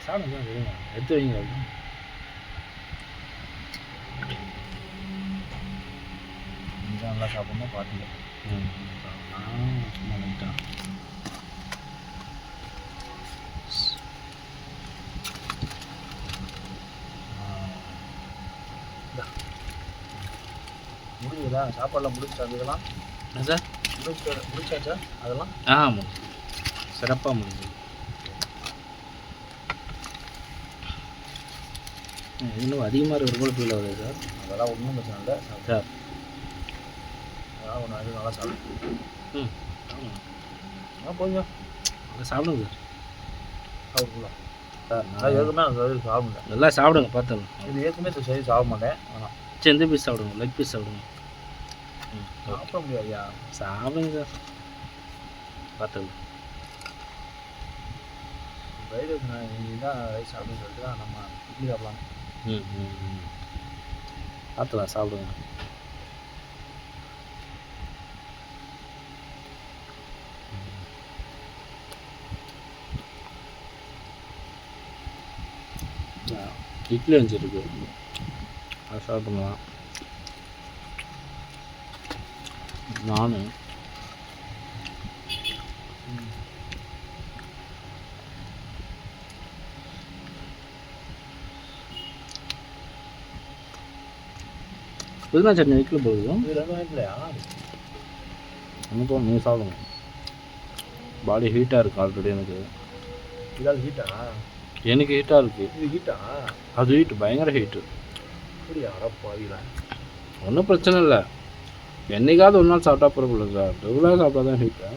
சாப்பிடுங்க எடுத்து வைங்க. நீங்கள் நல்லா சாப்பிட்ணும் பார்த்துங்க. சும்மா லைட்டாக முடியுதா? சாப்பாடெலாம் முடிச்சா? இதெல்லாம் என்ன சார் முடிச்சாச்சா அதெல்லாம்? முடிஞ்சு சிறப்பாக முடிஞ்சு. இன்னும் அதிகமாக இருக்கிற ஃபீல் ஆகுது சார். அதெல்லாம் ஒன்றும் பிரச்சனை இல்லை சார். அதெல்லாம் ஒன்று அது நல்லா சாப்பிடும். கொஞ்சம் நல்லா சாப்பிடுங்க சார். சாப்பிடலாம் சார். நான் ஏற்கனவே அந்த சாப்பிட நல்லா சாப்பிடுங்க பார்த்துங்க. இது ஏற்கனவே சரி சாப்பிட மாட்டேன். ஆனால் சரி எந்த பீஸ் சாப்பிடுங்க? லெக் பீஸ் சாப்பிடுங்க. சாப்பிட முடியாது ஐயா. சாப்பிடுங்க சார் பார்த்துங்க. ஃப்ரைட் ரைஸ் நான் இன்னைக்கு தான் ரைஸ் சாப்பிடுன்னு சொல்லிட்டு தான் நம்ம இட்லி சாப்பிடலாம். பார்த்துலாம் சாப்பிடுங்க. இட்லி வச்சுருக்கு அது சாப்பிடலாம். நான் புதினா சட்னி வைக்கல போதும். இது ரெண்டு வாங்கிக்கலையா? எனக்கு நீங்கள் சாப்பிடுங்க. பாடி ஹீட்டாக இருக்குது ஆல்ரெடி. எனக்கு இதாவது ஹீட்டா? எனக்கு ஹீட்டாக இருக்குது. இது ஹீட்டா? அது ஹீட்டு பயங்கர ஹீட்டு. அப்படியா? அடப்பாவில. ஒன்றும் பிரச்சனை இல்லை. என்னைக்காவது ஒரு நாள் சாப்பிட்டா பரவாயில்ல சார். ரெகுலராக சாப்பிட்டா தான் ஹீட்டா.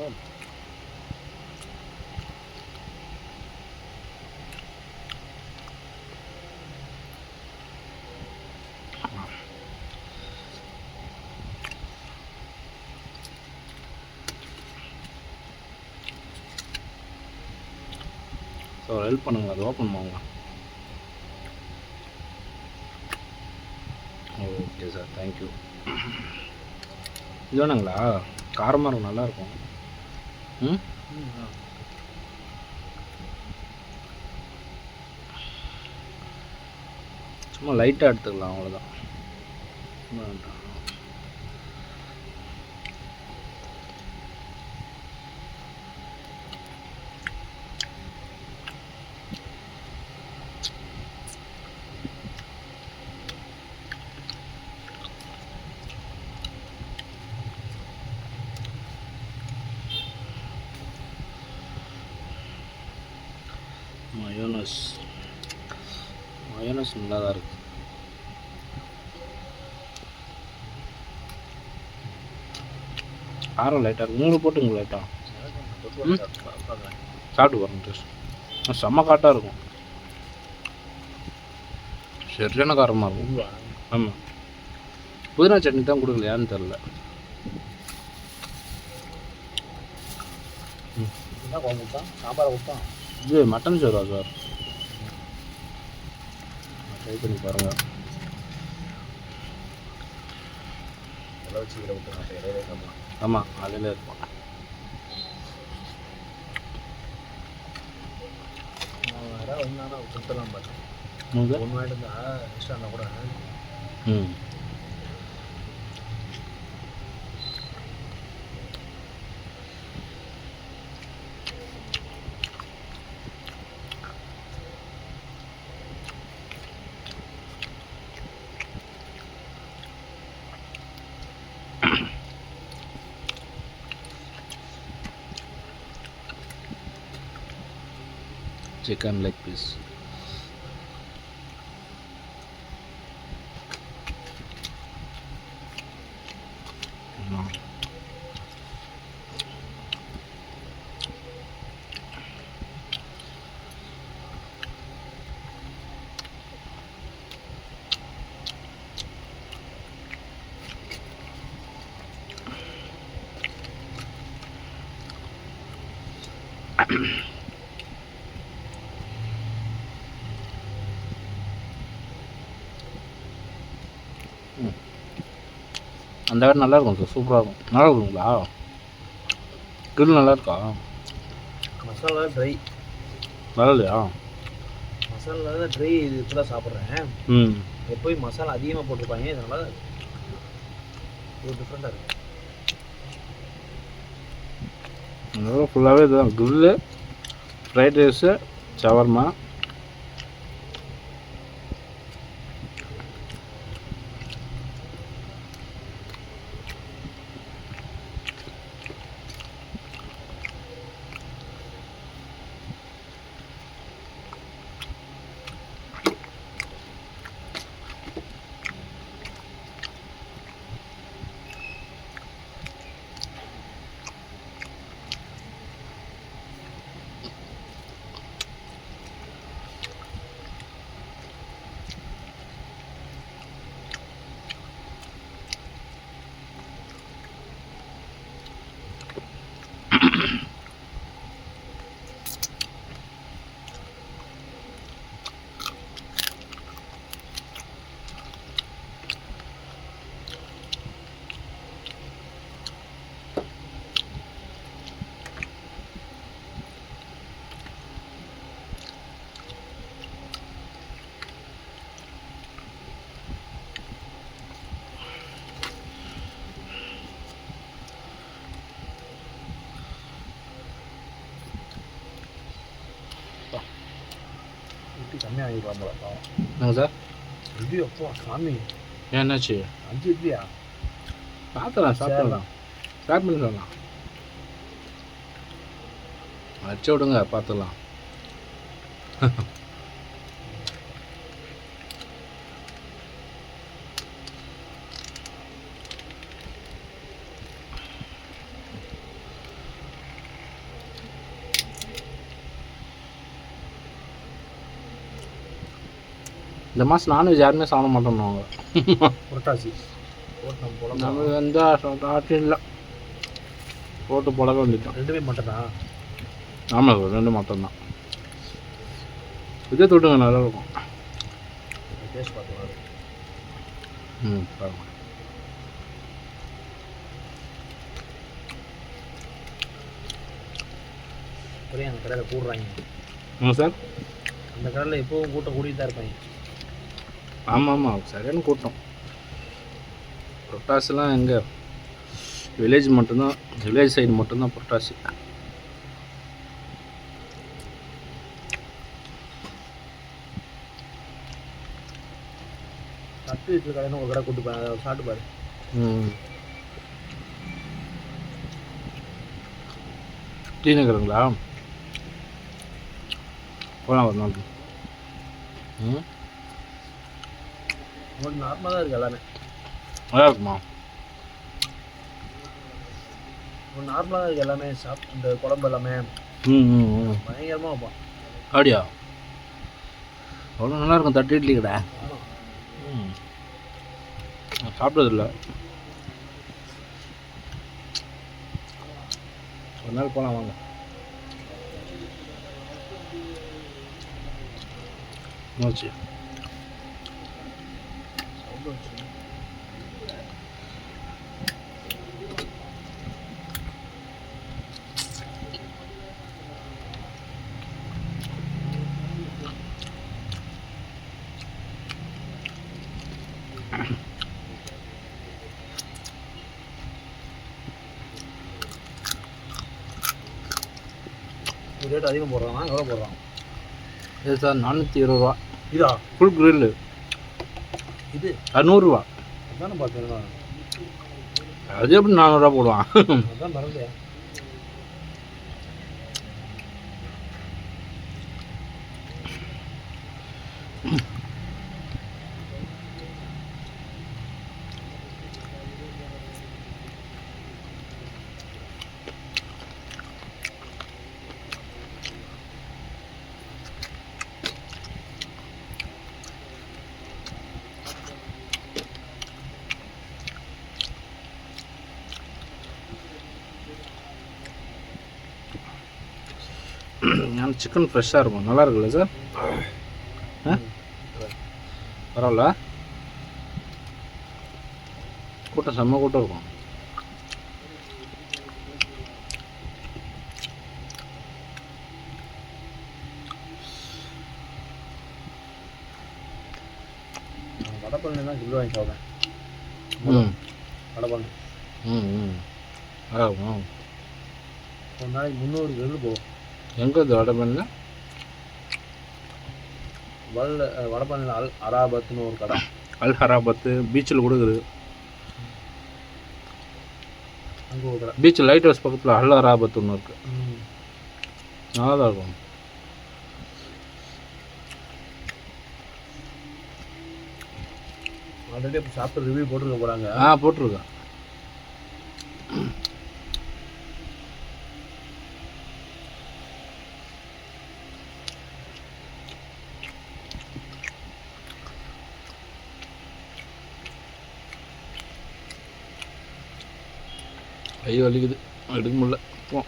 ஸோ ஹெல்ப் பண்ணுங்கள், அது ஓப்பன் பண்ணுங்க. Okay sir, thank you. இது வேணாங்களா? காரமாக இருக்கும், நல்லாயிருக்கும். சும்மா லைட்டாக எடுத்துக்கலாம், அவ்வளோதான். வேண்டாம். மயோனஸ் நல்லா தான் இருக்குது. காரம் லைட்டாக இருக்குது. உங்களுக்கு போட்டுங்க லைட்டாக. சாப்பிட்டு பாருங்க டேஸ்ட். செம்ம காட்டாக இருக்கும். சரியான காரமாக இருக்கும். ஆமாம், புதினா சட்னி தான் கொடுக்கலையான்னு தெரில. என்ன குழம்பு கொடுத்தான்? சாம்பாரை கொடுத்தான். இது மட்டன் சோறா சார்? ட்ரை பண்ணி பாருங்கள். எல்லாம் வச்சு இதில் விட்டு நான் இடையிலே சாப்பிடலாம். ஆமாம், அதில் இருக்கும். யாராவது வந்தானா கொடுத்துடலாம் பார்த்தேன். ஒன்று வாங்கிட்டு இருந்தா எக்ஸ்ட்ரா இருந்தால் கூட. chicken leg piece. அந்த இடம் நல்லா இருக்கும் சார், சூப்பராக இருக்கும். நல்லா இருக்குங்களா? கிரில் நல்லா இருக்கா? மசாலா ட்ரை நல்லா இல்லையா? மசாலா ட்ரை இது இப்போ தான் சாப்பிட்றேன். எப்போயும் மசாலா அதிகமாக போட்டிருப்பாங்க, இதனால இது டிஃப்ரெண்ட்டாக இருக்குது. அதனால ஃபுல்லாகவே இதுதான் grill, fried rice, shawarma. Idli கம்மியாக ஆகிக்கலாம் போல. என்னங்க சார்? இட்லி அப்போ சாமி ஏன் என்னாச்சு? 5 இட்லியா? பார்த்துலாம், சாப்பிடலாம், ஸ்டார்ட் பண்ணி சொல்லலாம். அடிச்சு விடுங்க, பார்த்துக்கலாம். இந்த மாதம் நான்வெஜ் யாருமே சாப்பிட மாட்டோம்னுவாங்க. புரட்டாசி போட்டு நம்ம புலம்பு. நம்ம எந்த ஆட்டும் இல்லை, போட்டு புழக்க வேண்டியதான். ரெண்டுமே மட்டனா? ஆமாம் சார், 2 மட்டும்தான். இதே தொட்டுங்க, நல்லா இருக்கும். டேஸ்ட் பார்த்துக்கலாம். பாருங்க. ஒரே அந்த கடையில் கூடுறாங்க. சார், அந்த கடையில் எப்போவும் கூட்டம் கூட்டிகிட்டு தான் இருப்பாங்க. ஆமாம் ஆமாம், சரியான கூட்டம். புரட்டாசிலாம் எங்கே, வில்லேஜ் மட்டும்தான், வில்லேஜ் சைடு மட்டும்தான் புரட்டாசி. தட்டு வீட்டில் கடைன்னு ஒரு கடை கூட்டு போய் அதை சாப்பிட்டு பாரு. டி நகருங்களா? போகலாம் ஒரு நாள். உங்களுக்கு நார்மலாக தான் இருக்குது எல்லாமே. நல்லா இருக்குமா? உங்களுக்கு நார்மலாக தான் இருக்குது எல்லாமே. இந்த குழம்பு எல்லாமே பயங்கரமாக வைப்பான். அப்படியா? அவ்வளோ நல்லா இருக்கும் தட்டு இட்லி கடை. நான் சாப்பிட்டதில்ல. ஒரு நாள் போகலாம் வாங்க. என்னாச்சு? ரேட் அதிகம் போடுறான். எவ்வளோ போடுறான் இது சார்? 420 ரூபா. இதா ஃபுல் கிரில்லு. இது 100 ரூபா. அதானே பார்த்தேன். அது எப்படி 400 ரூபா போடுவான்? அதான் மறந்தேன். சிக்கன் ஃப்ரெஷ்ஷாக இருக்கும், நல்லா இருக்குல்ல சார்? பரவாயில்ல, கூட்டம் செம்ம கூட்டம் இருக்கும். வடப்பழனி தான் கிலோ வாங்கி சாப்பிட்டேன். ம் வடப்பழனி ம் ம் ஆகும். ஒரு நாளைக்கு 300 கிலோ போகும். எங்கே இது வடபழனியில்? வடப்பழனியில் அராபத்னு ஒரு கடை. அல் ஹராபத்து பீச்சில் கொடுக்குது. அங்கே ஒரு கடை. பீச் லைட் ஹவுஸ் பக்கத்தில் அல் ஹராபத்து ஒன்று இருக்குது. நல்லா தான் இருக்கும். ஆல்ரெடி இப்போ சாப்பிட்டு ரிவ்யூ போட்டுருக்க போகிறாங்க. போட்டிருக்கேன். கை வலிக்குது, எடுக்க முடியல. போ